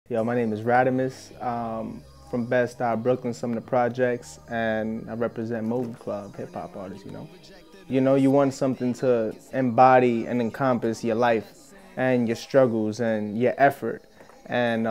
Yo, my name is Radamiz, from Bed-Stuy, Brooklyn, some of the projects, and I represent Mogul Club, hip-hop artists, you know. You want something to embody and encompass your life and your struggles and your effort. And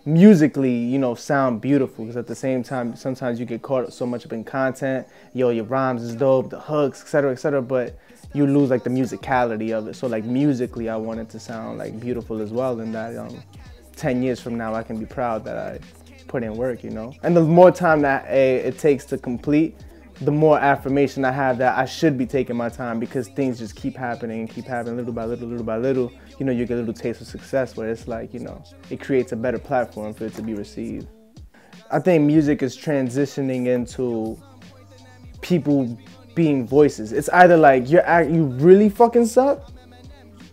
musically, sound beautiful, because at the same time, sometimes you get caught up so much up in content. Yo, your rhymes is dope, the hooks, etc., but you lose like the musicality of it. So like musically, I want it to sound like beautiful as well, and that 10 years from now, I can be proud that I put in work, And the more time that it takes to complete, the more affirmation I have that I should be taking my time, because things just keep happening little by little, little by little. You get a little taste of success where it's like, it creates a better platform for it to be received. I think music is transitioning into people being voices. It's either like you really fucking suck,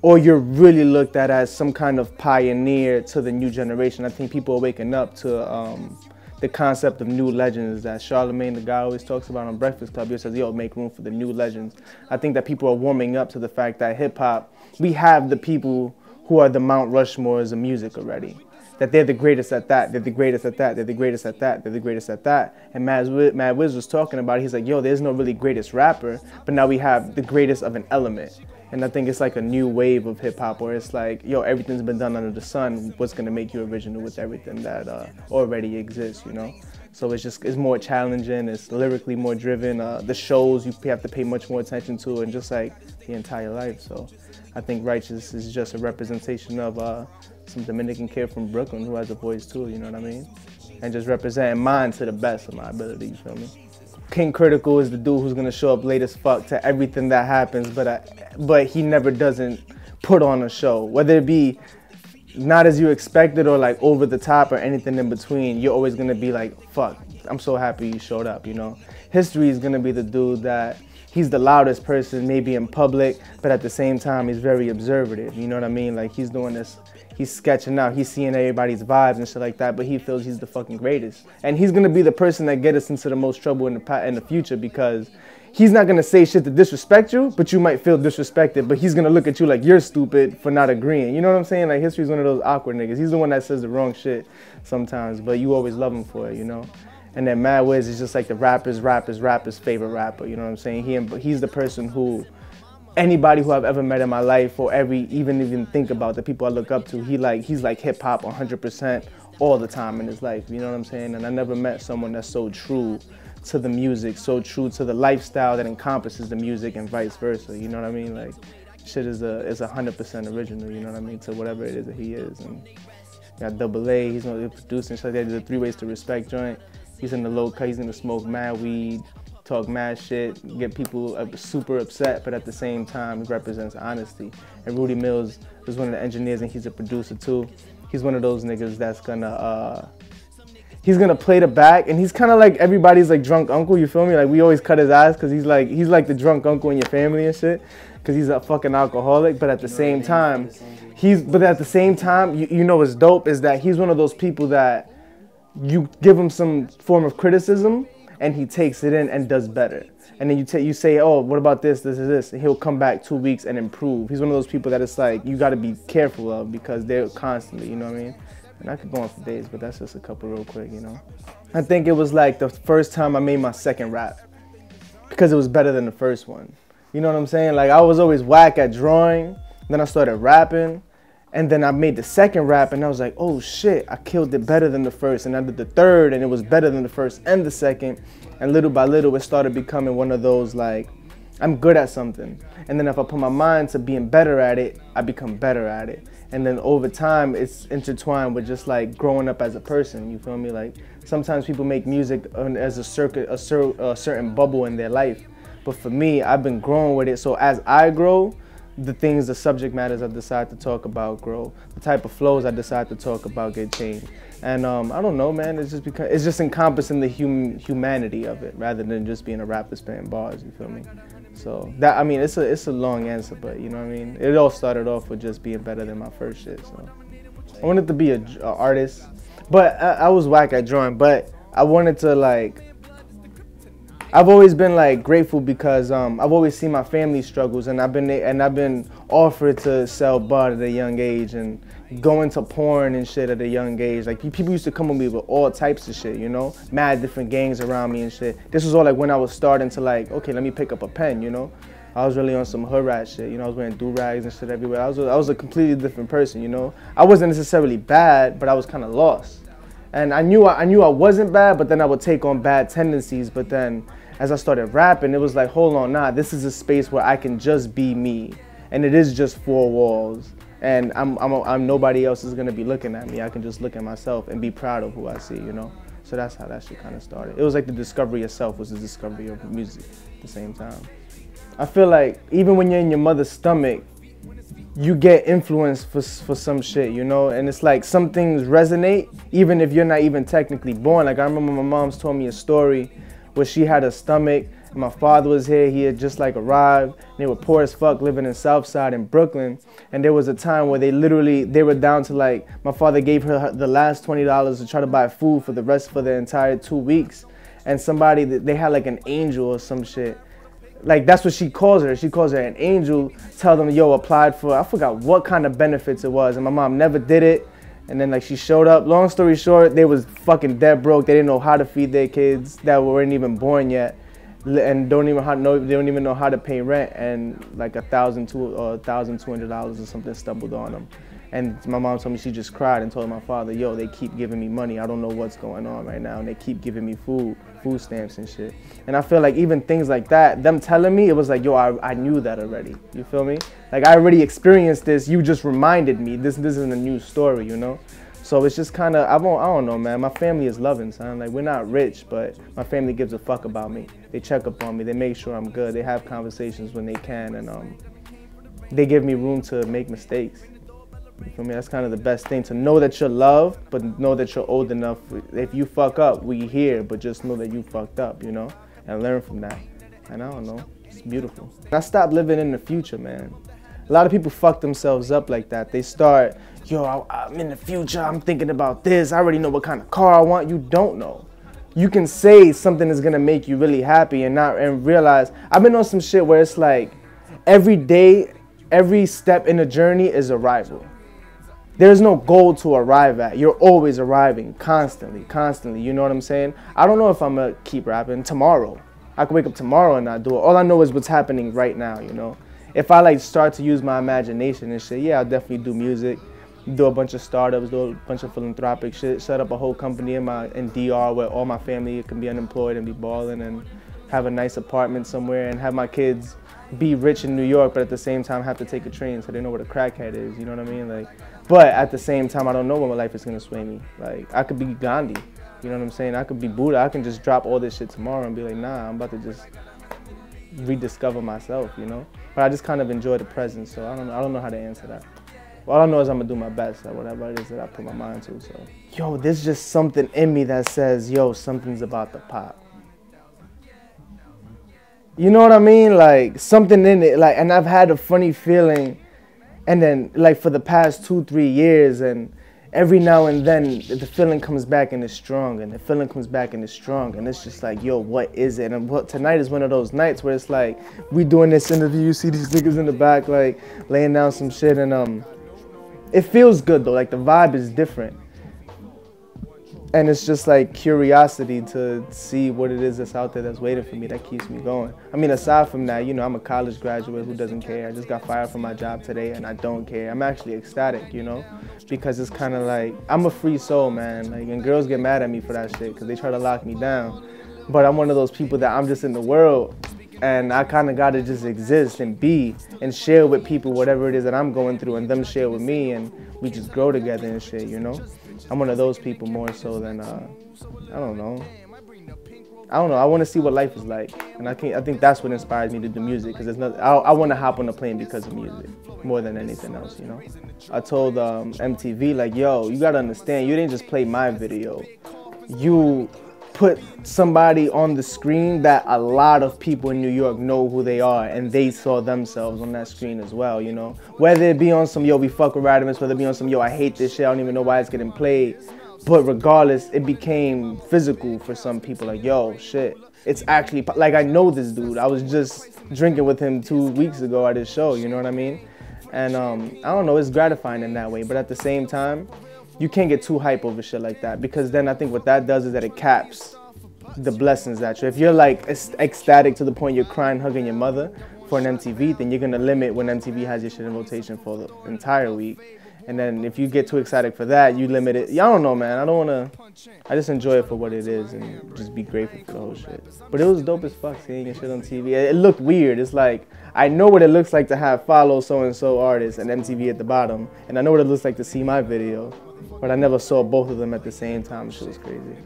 or you're really looked at as some kind of pioneer to the new generation. I think people are waking up to the concept of new legends that Charlemagne, the guy, always talks about on Breakfast Club. He says, yo, make room for the new legends. I think that people are warming up to the fact that hip-hop, we have the people who are the Mount Rushmores of music already. That they're the greatest at that, they're the greatest at that, they're the greatest at that, they're the greatest at that. And Mad Wiz was talking about it. He's like, yo, there's no really greatest rapper, but now we have the greatest of an element. And I think it's like a new wave of hip-hop where it's like, yo, everything's been done under the sun. What's gonna make you original with everything that already exists, So it's more challenging, it's lyrically more driven. The shows, you have to pay much more attention to, and just like the entire life. So I think Writeous is just a representation of some Dominican kid from Brooklyn who has a voice too, you know what I mean? And just representing mine to the best of my ability, you feel me? King Critical is the dude who's gonna show up late as fuck to everything that happens, but he never doesn't put on a show. Whether it be not as you expected or like over the top or anything in between, you're always gonna be like, fuck, I'm so happy you showed up, History is gonna be the dude that he's the loudest person maybe in public, but at the same time, he's very observative, you know what I mean? Like he's doing this, he's sketching out, he's seeing everybody's vibes and shit like that, but he feels he's the fucking greatest. And he's gonna be the person that get us into the most trouble in the future, because he's not gonna say shit to disrespect you, but you might feel disrespected, but he's gonna look at you like you're stupid for not agreeing. You know what I'm saying? Like History's one of those awkward niggas. He's the one that says the wrong shit sometimes, but you always love him for it, And then Mad Wiz is just like the rapper's favorite rapper, you know what I'm saying? He's the person who, anybody who I've ever met in my life, or even think about, the people I look up to, he's like hip hop 100% all the time in his life, you know what I'm saying? And I never met someone that's so true to the music, so true to the lifestyle that encompasses the music, and vice versa, you know what I mean? Like, shit is 100% original, you know what I mean, to whatever it is that he is. And got Double A, he's gonna be producing shit. They did the 3 Ways to Respect joint. He's in the low cut, he's gonna smoke mad weed, talk mad shit, get people super upset, but at the same time, he represents honesty. And Rudy Mills is one of the engineers, and he's a producer too. He's one of those niggas that's gonna, he's gonna play the back, and he's kind of like everybody's like drunk uncle, you feel me? Like we always cut his ass, because he's like the drunk uncle in your family and shit, because he's a fucking alcoholic, but at the same time, you know what's dope is that he's one of those people that you give him some form of criticism, and he takes it in and does better. And then you say, oh, what about this, and he'll come back 2 weeks and improve. He's one of those people that it's like, you gotta be careful of, because they're constantly, you know what I mean? And I could go on for days, but that's just a couple real quick, I think it was like the first time I made my second rap, because it was better than the first one. You know what I'm saying? Like I was always whack at drawing, then I started rapping, and then I made the second rap, and I was like, oh shit, I killed it better than the first. And I did the third, and it was better than the first and the second. And little by little, it started becoming one of those like, I'm good at something. And then if I put my mind to being better at it, I become better at it. And then over time, it's intertwined with just like growing up as a person, you feel me? Like sometimes people make music as a certain bubble in their life. But for me, I've been growing with it. So as I grow, the subject matters I decide to talk about grow. The type of flows I decide to talk about get changed. And I don't know, man. It's just encompassing the humanity of it, rather than just being a rapper spitting bars. You feel me? So that, I mean, it's a long answer, but you know what I mean. It all started off with just being better than my first shit. So I wanted to be an artist, but I was whack at drawing. But I wanted to like I've always been like grateful because I've always seen my family struggles, and I've been offered to sell bud at a young age and go into porn and shit at a young age. Like people used to come with me with all types of shit, you know, mad different gangs around me and shit. This was all like when I was starting to like, okay, let me pick up a pen, you know. I was really on some hood rat shit, you know. I was wearing do-rags and shit everywhere. I was a completely different person, you know. I wasn't necessarily bad, but I was kind of lost. And I knew I wasn't bad, but then I would take on bad tendencies. But then as I started rapping, it was like, hold on, nah, this is a space where I can just be me. And it is just four walls. And I'm nobody else is gonna be looking at me. I can just look at myself and be proud of who I see, you know? So that's how that shit kind of started. It was like the discovery of self was the discovery of music at the same time. I feel like even when you're in your mother's stomach, you get influence for some shit, you know? And it's like some things resonate even if you're not even technically born. Like I remember my mom's told me a story where she had a stomach and my father was here. He had just like arrived. And they were poor as fuck living in Southside in Brooklyn. And there was a time where they were down to like, my father gave her the last $20 to try to buy food for the entire 2 weeks. And somebody, they had like an angel or some shit. Like that's what she calls her. She calls her an angel. Tell them, yo, applied for, I forgot what kind of benefits it was. And my mom never did it. And then like she showed up. Long story short, they was fucking dead broke. They didn't know how to feed their kids that weren't even born yet, and they don't even know how to pay rent. And like $1,200 or something stumbled on them. And my mom told me she just cried and told my father, yo, they keep giving me money. I don't know what's going on right now. And they keep giving me food stamps and shit. And I feel like even things like that, them telling me, it was like, yo, I knew that already. You feel me? Like I already experienced this. You just reminded me. This isn't a new story, you know? So it's just kind of, I don't know, man. My family is loving, son. Like we're not rich, but my family gives a fuck about me. They check up on me. They make sure I'm good. They have conversations when they can. And they give me room to make mistakes. You feel me? That's kind of the best thing, to know that you're loved, but know that you're old enough. If you fuck up, we here, but just know that you fucked up, you know? And learn from that. And I don't know, it's beautiful. I stopped living in the future, man. A lot of people fuck themselves up like that. They start, yo, I'm in the future, I'm thinking about this. I already know what kind of car I want. You don't know. You can say something is gonna make you really happy and realize, I've been on some shit where it's like, every day, every step in the journey is arrival. There's no goal to arrive at. You're always arriving, constantly, you know what I'm saying? I don't know if I'm gonna keep rapping tomorrow. I could wake up tomorrow and not do it. All I know is what's happening right now, you know? If I like start to use my imagination and shit, yeah, I'll definitely do music, do a bunch of startups, do a bunch of philanthropic shit, set up a whole company in DR where all my family can be unemployed and be balling, and have a nice apartment somewhere, and have my kids be rich in New York, but at the same time have to take a train so they know where the crackhead is, you know what I mean? Like, but at the same time, I don't know when my life is gonna sway me. Like, I could be Gandhi, you know what I'm saying? I could be Buddha. I can just drop all this shit tomorrow and be like, nah, I'm about to just rediscover myself, you know? But I just kind of enjoy the present, so I don't know how to answer that. All I know is I'm gonna do my best at whatever it is that I put my mind to, so. Yo, there's just something in me that says, yo, something's about to pop. You know what I mean? Like, something in it, like, and I've had a funny feeling. And then, like, for the past 2-3 years, and every now and then, the feeling comes back and it's strong, and the feeling comes back and it's strong, and it's just like, yo, what is it? And tonight is one of those nights where it's like, we doing this interview, you see these niggas in the back, like, laying down some shit, and it feels good, though. Like, the vibe is different. And it's just like curiosity to see what it is that's out there that's waiting for me that keeps me going. I mean, aside from that, you know, I'm a college graduate who doesn't care. I just got fired from my job today and I don't care. I'm actually ecstatic, you know, because it's kind of like, I'm a free soul, man. Like, and girls get mad at me for that shit because they try to lock me down. But I'm one of those people that I'm just in the world, and I kind of got to just exist and be and share with people whatever it is that I'm going through, and them share with me, and we just grow together and shit, you know? I'm one of those people more so than, I don't know. I want to see what life is like. And I think that's what inspires me to do music, because I want to hop on a plane because of music more than anything else, you know? I told MTV, like, yo, you got to understand, you didn't just play my video. You put somebody on the screen that a lot of people in New York know who they are, and they saw themselves on that screen as well, you know? Whether it be on some, yo, we fuck with Radamiz, whether it be on some, yo, I hate this shit, I don't even know why it's getting played. But regardless, it became physical for some people. Like, yo, shit, it's actually, like, I know this dude. I was just drinking with him 2 weeks ago at his show, you know what I mean? And I don't know, it's gratifying in that way. But at the same time, you can't get too hype over shit like that, because then I think what that does is that it caps the blessings that you. If you're like ecstatic to the point you're crying, hugging your mother for an MTV, then you're gonna limit when MTV has your shit in rotation for the entire week. And then if you get too excited for that, you limit it. Yeah, I don't know, man. I don't wanna. I just enjoy it for what it is and just be grateful for the whole shit. But it was dope as fuck seeing your shit on TV. It looked weird. It's like, I know what it looks like to have follow so-and-so artists and MTV at the bottom, and I know what it looks like to see my video, but I never saw both of them at the same time. Shit was crazy.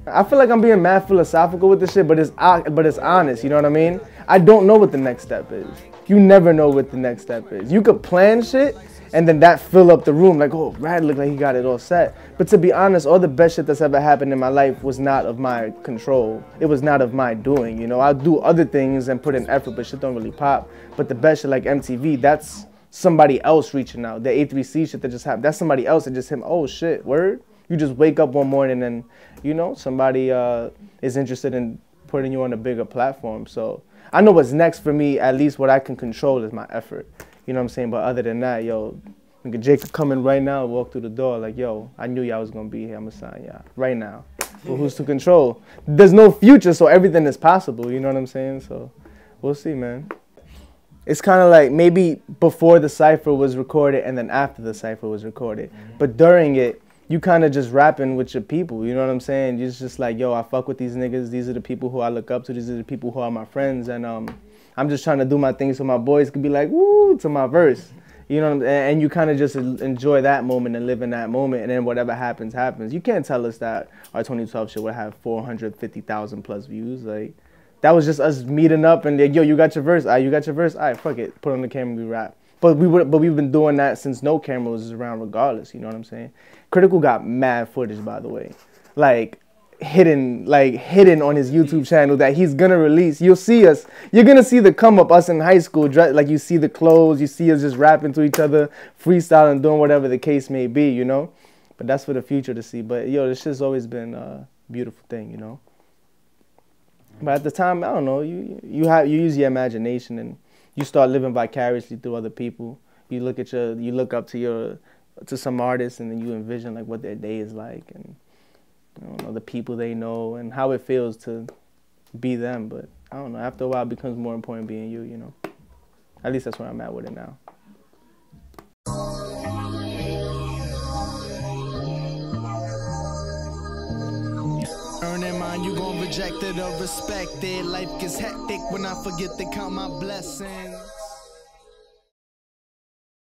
I feel like I'm being mad philosophical with this shit, but it's honest, you know what I mean? I don't know what the next step is. You never know what the next step is. You could plan shit, and then that fill up the room like, oh, Rad looked like he got it all set. But to be honest, all the best shit that's ever happened in my life was not of my control. It was not of my doing, you know? I'll do other things and put in effort, but shit don't really pop. But the best shit like MTV, that's somebody else reaching out. The A3C shit that just happened, that's somebody else that just him, oh shit, word? You just wake up one morning and, you know, somebody is interested in putting you on a bigger platform. So I know what's next for me. At least what I can control is my effort. You know what I'm saying? But other than that, yo, nigga Jake come in right now, walk through the door like, yo, I knew y'all was going to be here. I'm going to sign y'all right now. But who's to control? There's no future, so everything is possible. You know what I'm saying? So we'll see, man. It's kind of like maybe before the cypher was recorded and then after the cypher was recorded. But during it, you kind of just rapping with your people, you know what I'm saying? You're just like, yo, I fuck with these niggas. These are the people who I look up to. These are the people who are my friends. And I'm just trying to do my thing so my boys can be like, woo, to my verse. You know what I'm saying? And you kind of just enjoy that moment and live in that moment. And then whatever happens, happens. You can't tell us that our 2012 shit would have 450,000 plus views. Like, that was just us meeting up and like, yo, you got your verse. All right, you got your verse. All right, fuck it. Put on the camera, we rap. But we've been doing that since no camera was around regardless, you know what I'm saying? Critical got mad footage, by the way. Like hidden on his YouTube channel that he's gonna release. You'll see us. You're gonna see the come up us in high school, like you see the clothes, you see us just rapping to each other, freestyling, doing whatever the case may be, you know? But that's for the future to see. But yo, this shit's always been a beautiful thing, you know? But at the time, I don't know, you use your imagination and you start living vicariously through other people. You look up to some artists and then you envision like what their day is like and I don't know, the people they know and how it feels to be them. But I don't know, after a while it becomes more important being you, you know. At least that's where I'm at with it now. Earning mine, you gon' reject it or respect it. Life gets hectic when I forget to count my blessings.